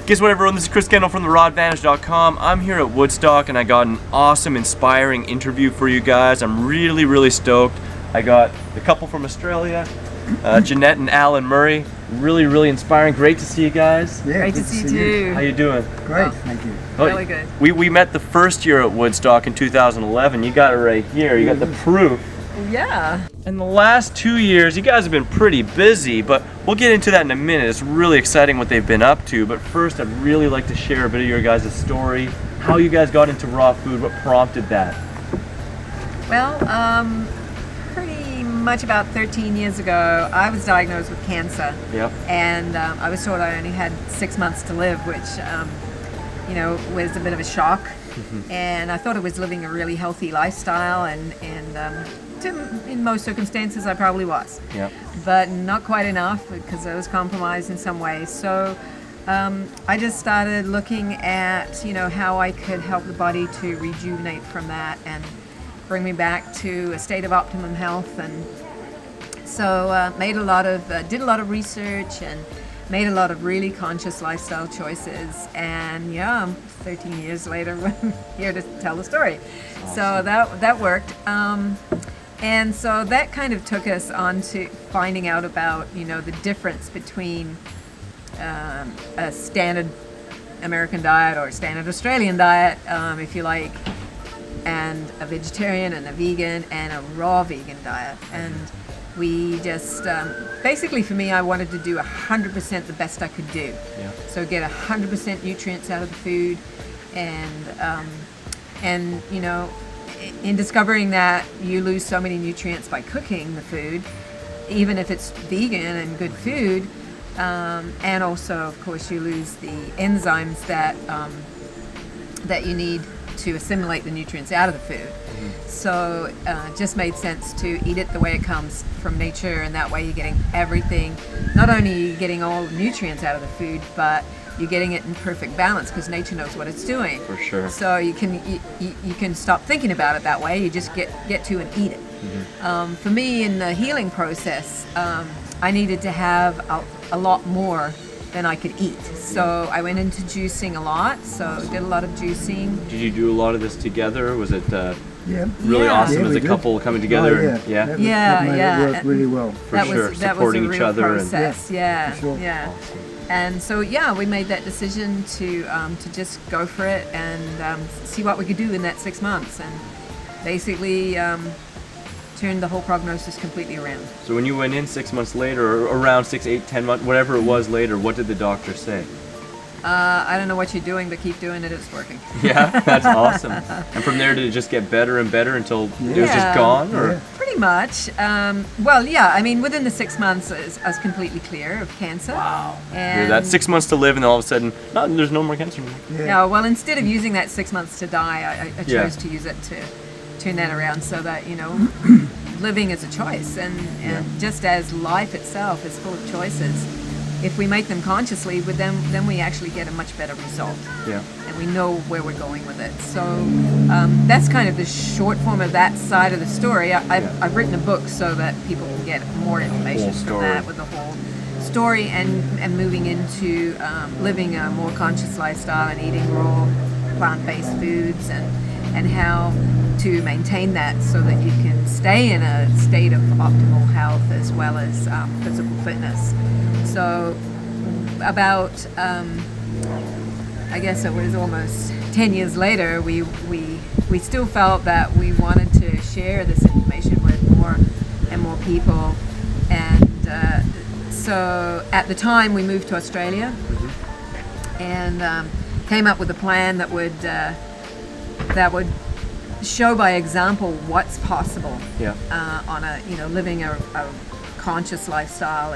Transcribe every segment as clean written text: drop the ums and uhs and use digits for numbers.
Guess what, everyone? This is Chris Kendall from therawadvantage.com. I'm here at Woodstock and I got an awesome, inspiring interview for you guys. I'm really, really stoked. I got the couple from Australia, Jeanette and Alan Murray. Really, really inspiring. Great to see you guys. Yeah, Great to see you too. How you doing? Great, thank you. Really good. We met the first year at Woodstock in 2011. You got it right here. You got the proof. Yeah. In the last 2 years, you guys have been pretty busy, but we'll get into that in a minute. It's really exciting what they've been up to. But first, I'd really like to share a bit of your guys' story, how you guys got into raw food, what prompted that. Well, pretty much about 13 years ago, I was diagnosed with cancer. Yep. And I was told I only had 6 months to live, which, was a bit of a shock. And I thought I was living a really healthy lifestyle, and in most circumstances I probably was. Yep. But not quite enough because I was compromised in some ways. So I just started looking at, how I could help the body to rejuvenate from that and bring me back to a state of optimum health. And so did a lot of research and made a lot of really conscious lifestyle choices. And 13 years later, we're here to tell the story. Awesome. So that worked. And so that kind of took us on to finding out about, the difference between a standard American diet or standard Australian diet, if you like, and a vegetarian and a vegan and a raw vegan diet. And we just, basically for me, I wanted to do 100% the best I could do. Yeah. So get 100% nutrients out of the food, and in discovering that you lose so many nutrients by cooking the food, even if it's vegan and good food, and also, of course, you lose the enzymes that you need to assimilate the nutrients out of the food. So it just made sense to eat it the way it comes from nature, and that way you're getting everything. Not only are you getting all the nutrients out of the food, but you're getting it in perfect balance because nature knows what it's doing. For sure. So you can stop thinking about it that way. You just get to and eat it. For me, in the healing process, I needed to have a lot more than I could eat. So I went into juicing a lot. So did a lot of juicing. Did you do a lot of this together? Was it Yeah. really Yeah. awesome Yeah, as we a did. couple coming together? Oh, yeah. That made it work really well. For sure. That Supporting was a each real other and- process. Yeah, for sure. yeah. Awesome. And so we made that decision to just go for it and see what we could do in that 6 months, and basically turned the whole prognosis completely around. So when you went in 6 months later, or around 6, 8, 10 months, whatever it was later, what did the doctor say? I don't know what you're doing, but keep doing it. It's working. Yeah, that's awesome. And from there, did it just get better and better until it was just Yeah. gone? Or Yeah. Pretty much. Within the 6 months, I was completely clear of cancer. Wow. And That's 6 months to live, and then all of a sudden, there's no more cancer anymore. Yeah. No, well, instead of using that 6 months to die, I Yeah. chose to use it to turn that around so that, living is a choice. And just as life itself is full of choices, if we make them consciously, then we actually get a much better result. Yeah. And we know where we're going with it. So that's kind of the short form of that side of the story. I've written a book so that people can get more information Whole from story. that, with the whole story, and moving into living a more conscious lifestyle and eating raw plant-based foods, and how to maintain that so that you can stay in a state of optimal health as well as physical fitness. So about I guess it was almost 10 years later, we still felt that we wanted to share this information with more and more people. And so at the time we moved to Australia and came up with a plan that would show by example what's possible Yeah. on living a conscious lifestyle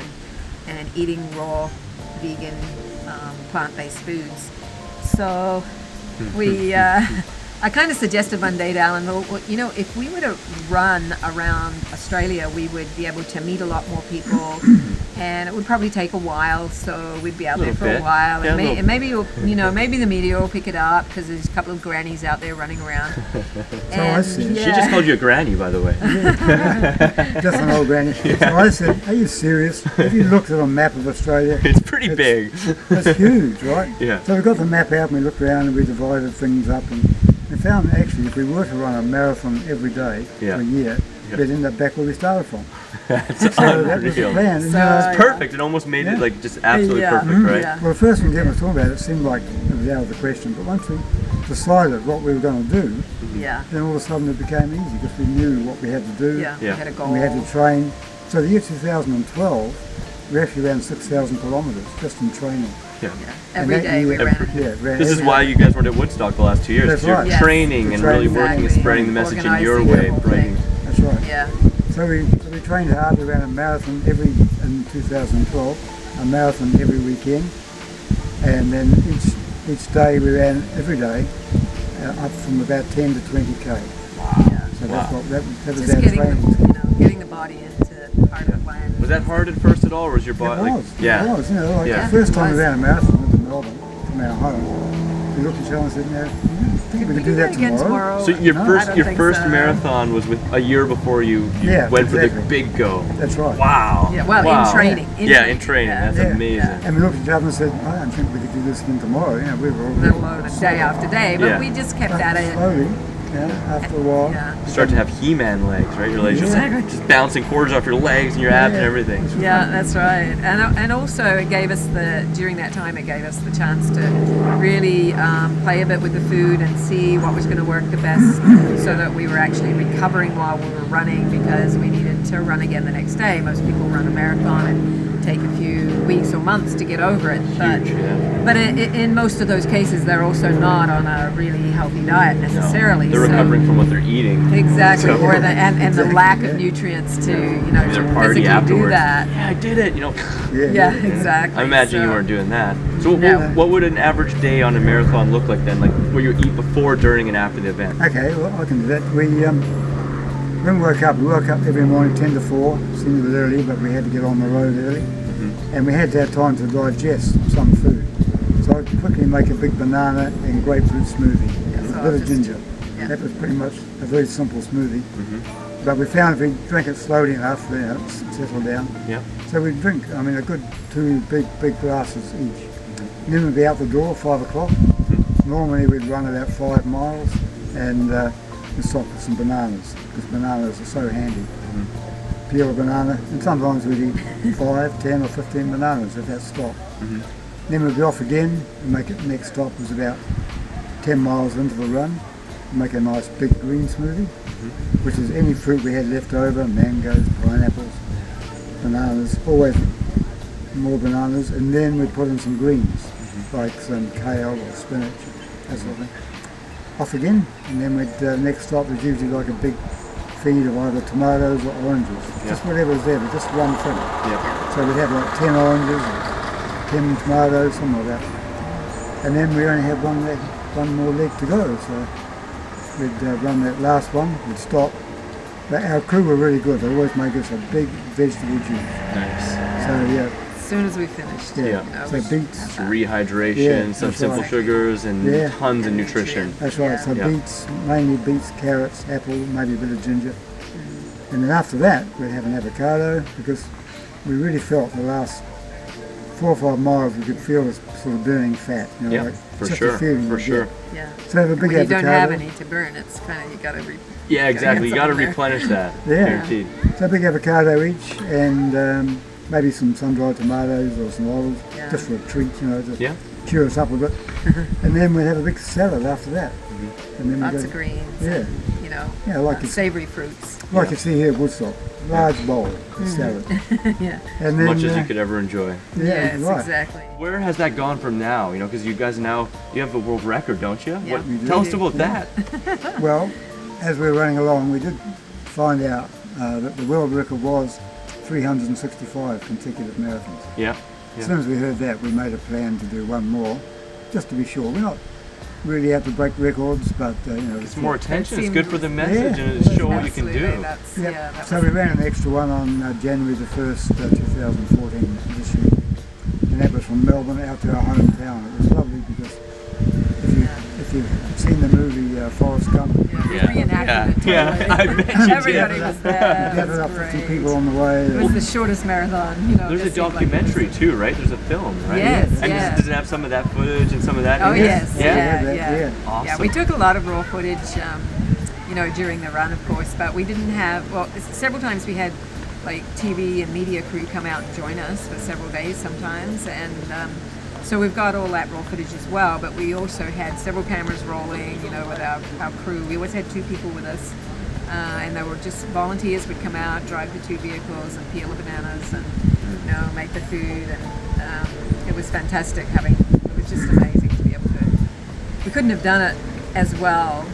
and eating raw vegan plant-based foods. So we I kind of suggested one day to Alan, well, you know, if we were to run around Australia, we would be able to meet a lot more people, and it would probably take a while. So we'd be out there for a while, Yeah, and maybe maybe the media will pick it up because there's a couple of grannies out there running around. I see. She just called you a granny, by the way. Just an old granny. So I said, are you serious? Have you looked at a map of Australia? It's pretty big. It's huge, right? Yeah. So we got the map out and we looked around and we divided things up and we found actually if we were to run a marathon every day for a year, we'd end up back where we started from. That's So that was the unreal. plan. And, It's perfect. It almost made it like just absolutely perfect, right? Yeah. well, the first thing Jen was talking about, it seemed like it was out of the question, but once we decided what we were going to do, Yeah. then all of a sudden it became easy because we knew what we had to do. Yeah. Yeah. We had a goal. And we had to train. So the year 2012, we actually ran 6,000 kilometres just in training. Yeah. Every And that day we year- ran it. Yeah, ran This is every why day. you guys weren't at Woodstock the last 2 years. That's 'cause you're right. Yes. training and Training. really working and Exactly. spreading the message in your Organising way, the whole bringing. thing. That's right. Yeah. So we trained hard. We ran a marathon in 2012, a marathon every weekend, and then each day we ran every day up from about 10 to 20k. Yeah. So that's what that was Just our getting training. getting the body into part of the plan. Was that hard at first at all, or was your It body was. yeah? It was. You know, like Yeah. the first time It we was. ran a marathon in Melbourne from our home, we looked at each other and said, "No, I think we could do that again tomorrow." So your No, I first don't your think first so. marathon was with a year before you Yeah, went for the exactly. big go. That's right. Wow. Yeah, well, Wow. in training. In training. Yeah. That's Yeah. amazing. And we looked at each other and said, "I don't think we could do this again tomorrow." You know, we were all Let alone a day after day, but Yeah. we just kept at it. slowly. After a while. Yeah. You start to have He-Man legs, right? You're like just bouncing cords off your legs and your abs and everything. Yeah, that's right. And also it gave us during that time it gave us the chance to really play a bit with the food and see what was going to work the best, so that we were actually recovering while we were running, because we needed to run again the next day. Most people run a marathon and take a few weeks or months to get over it. But Huge, yeah. but in most of those cases, they're also not on a really healthy diet necessarily. They're so- recovering from what they're eating. Exactly, So- or and the Exactly, lack yeah. of nutrients to Either to party physically afterwards. do that. Yeah, I did it. Yeah, exactly. I imagine you So- weren't doing that. So No. what would an average day on a marathon look like then? Like what you eat before, during, and after the event? Okay, well, I can do that. When we woke up every morning 10 to 4. Seemed a bit early, but we had to get on the road early. And we had to have time to digest some food. So I'd quickly make a big banana and grapefruit smoothie with so a bit of just- ginger. yeah. That was pretty much a very simple smoothie. But we found if we drank it slowly enough, settle down. Yeah. So we'd drink, a good 2 big glasses each. And then we'd be out the door 5 o'clock. Normally we'd run about 5 miles and we'd stop for some bananas, because bananas are so handy. Peel a banana, and sometimes we'd eat 5, 10 or 15 bananas at that stop. Then we'd be off again, and the next stop was about 10 miles into the run. Make a nice big green smoothie, which is any fruit we had left over, mangoes, pineapples, bananas, always more bananas, and then we'd put in some greens, like some kale or spinach, that sort of thing. Off again, and then we'd, next stop was usually like a big feed of either tomatoes or oranges, just whatever was there, but just one thing. Yeah. So we'd have like 10 oranges, or 10 tomatoes, something like that. And then we only had one more leg to go, so we'd run that last one, we'd stop. But our crew were really good, they always make us a big vegetable juice. Nice. So yeah, As soon as we finished. yeah. Yeah. So beets, Rehydration, Yeah, some that's simple right. sugars, and Yeah. tons of nutrition. that's right, Yeah. so Yeah. beets, mainly beets, carrots, apple, maybe a bit of ginger. And then after that, we'd have an avocado, because we really felt the last 4 or 5 miles we could feel this sort of burning fat. You know, Yeah, like for just a sure, feeling for you sure. get. Yeah. So have a big When you avocado. don't have any to burn, it's kind of, you got to Yeah, exactly. You got to something there. replenish that. Yeah. Guaranteed. So a big avocado each, and maybe some sun-dried tomatoes or some olives, Yeah. just for a treat, just Yeah. cheer us up a bit. And then we'd have a big salad after that. And then lots we'd of greens. Yeah. And, Yeah, like you savory fruits. like you see here at Woodstock, large bowl of salad. Yeah. And then Much as you could ever enjoy. yeah, Yes, right. exactly. Where has that gone from now? Because you guys now, you have a world record, don't you? Yeah. We do. Tell us about that. Well, as we were running along, we did find out that the world record was 365 consecutive marathons. Yeah. As soon as we heard that, we made a plan to do one more, just to be sure. We're really out to break records, but It's more attention. It's seemed- good for the message Yeah. and to show what you can Absolutely, do. that's, Yep. yeah, that So was- we ran an extra one on January the 1st, 2014 this year. And that was from Melbourne out to our hometown. It was lovely because if you've seen the movie Forrest Gump, yeah, Yeah. reenacted it Yeah. totally. I bet you did. Everybody was there. gathered It up was 50 great. people on the way. It was the shortest marathon, you know. There's a it seemed like it was- documentary too, right? There's a film, right? Yes, And yeah. does it have some of that footage and some of that? Oh in it? yes, Yeah. yeah, that, yeah. yeah. Awesome. Yeah, we took a lot of raw footage, during the run, of course, but we didn't have. Well, several times we had like TV and media crew come out and join us for several days sometimes, and so we've got all that raw footage as well. But we also had several cameras rolling, with our crew. We always had 2 people with us. And they were just volunteers would come out, drive the 2 vehicles, and peel the bananas, and make the food, and it was fantastic. It was just amazing to be able to. We couldn't have done it as well,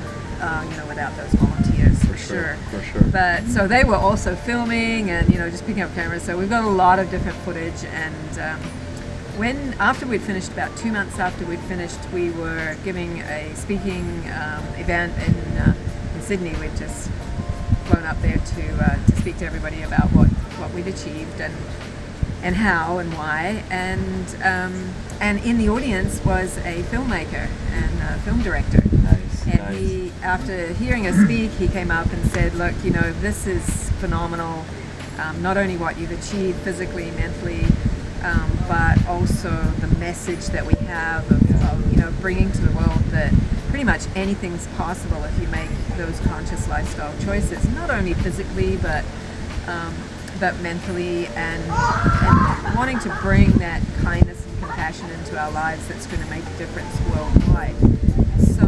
without those volunteers for sure. For sure. But so they were also filming and just picking up cameras. So we've got a lot of different footage. And after we'd finished, about 2 months after we'd finished, we were giving a speaking event in Sydney. We'd just flown up there to speak to everybody about what we'd achieved and how and why. And in the audience was a filmmaker and a film director. Nice. And nice. he, after hearing us speak, he came up and said, "Look, this is phenomenal. Not only what you've achieved physically, mentally, but also the message that we have of bringing to the world that pretty much anything's possible if you make those conscious lifestyle choices. Not only physically, but mentally, and wanting to bring that kindness and compassion into our lives that's going to make a difference worldwide." So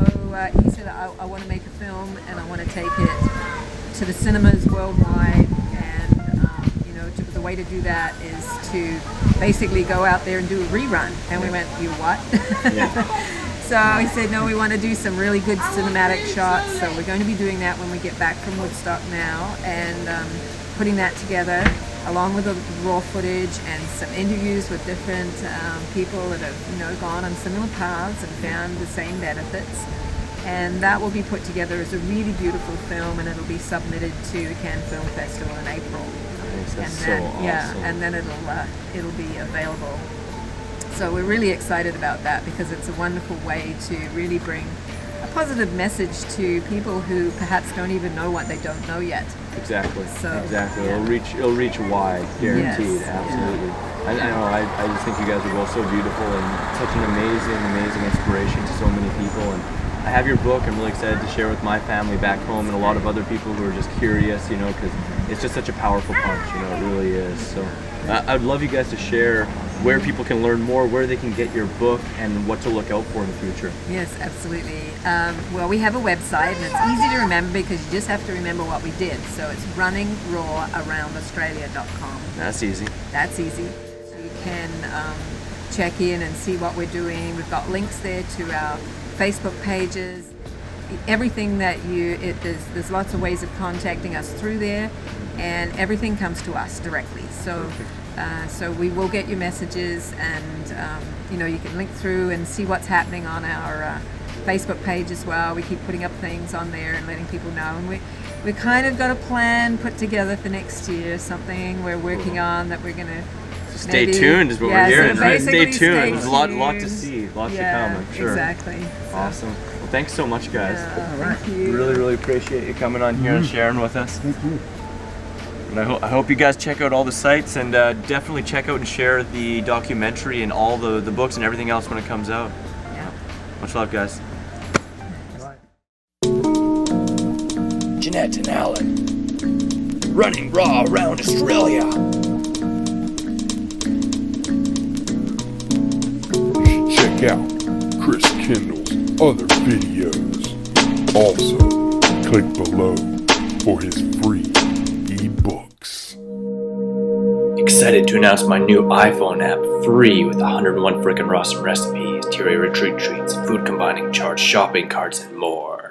he said, I want to make a film and I want to take it to the cinemas worldwide, and the way to do that is to basically go out there and do a rerun. And we went, "You what?" So he said, "No, we want to do some really good cinematic shots, so we're going to be doing that when we get back from Woodstock now, and putting that together along with the raw footage and some interviews with different people that have gone on similar paths and found the same benefits. And that will be put together as a really beautiful film, and it'll be submitted to the Cannes Film Festival in April. Nice. That's And then, so awesome. yeah, and then it'll be available. So we're really excited about that because it's a wonderful way to really bring a positive message to people who perhaps don't even know what they don't know yet. Exactly. So, exactly. yeah. It'll reach wide, guaranteed. Yes, Absolutely. I know. I just think you guys are both so beautiful and such an amazing inspiration to so many people. And I have your book. I'm really excited to share with my family back home and a lot of other people who are just curious, because it's just such a powerful punch. It really is. So I'd love you guys to share where people can learn more, where they can get your book, and what to look out for in the future. Yes, absolutely. Well, we have a website, and it's easy to remember because you just have to remember what we did. So it's runningrawaroundaustralia.com. That's easy. That's easy. So you can check in and see what we're doing. We've got links there to our Facebook pages. Everything that there's lots of ways of contacting us through there, and everything comes to us directly. So we will get your messages, and you can link through and see what's happening on our Facebook page as well. We keep putting up things on there and letting people know. And we kind of got a plan put together for next year, something we're working on that we're going to. Stay tuned is what we're hearing, right? Stay tuned. There's a lot to see, lots to come, I'm sure. Exactly. Awesome. Well, thanks so much, guys. Thank you. Really appreciate you coming on here and sharing with us. Thank you. And I hope you guys check out all the sites, and definitely check out and share the documentary and all the books and everything else when it comes out. Yeah. Much love, guys. Right. Jeanette and Alan, running raw around Australia. Check out Chris Kendall's other videos. Also, click below for his free ebooks. Excited to announce my new iPhone app, free with 101 frickin' awesome recipes, Terry retreat treats, food combining charts, shopping carts, and more.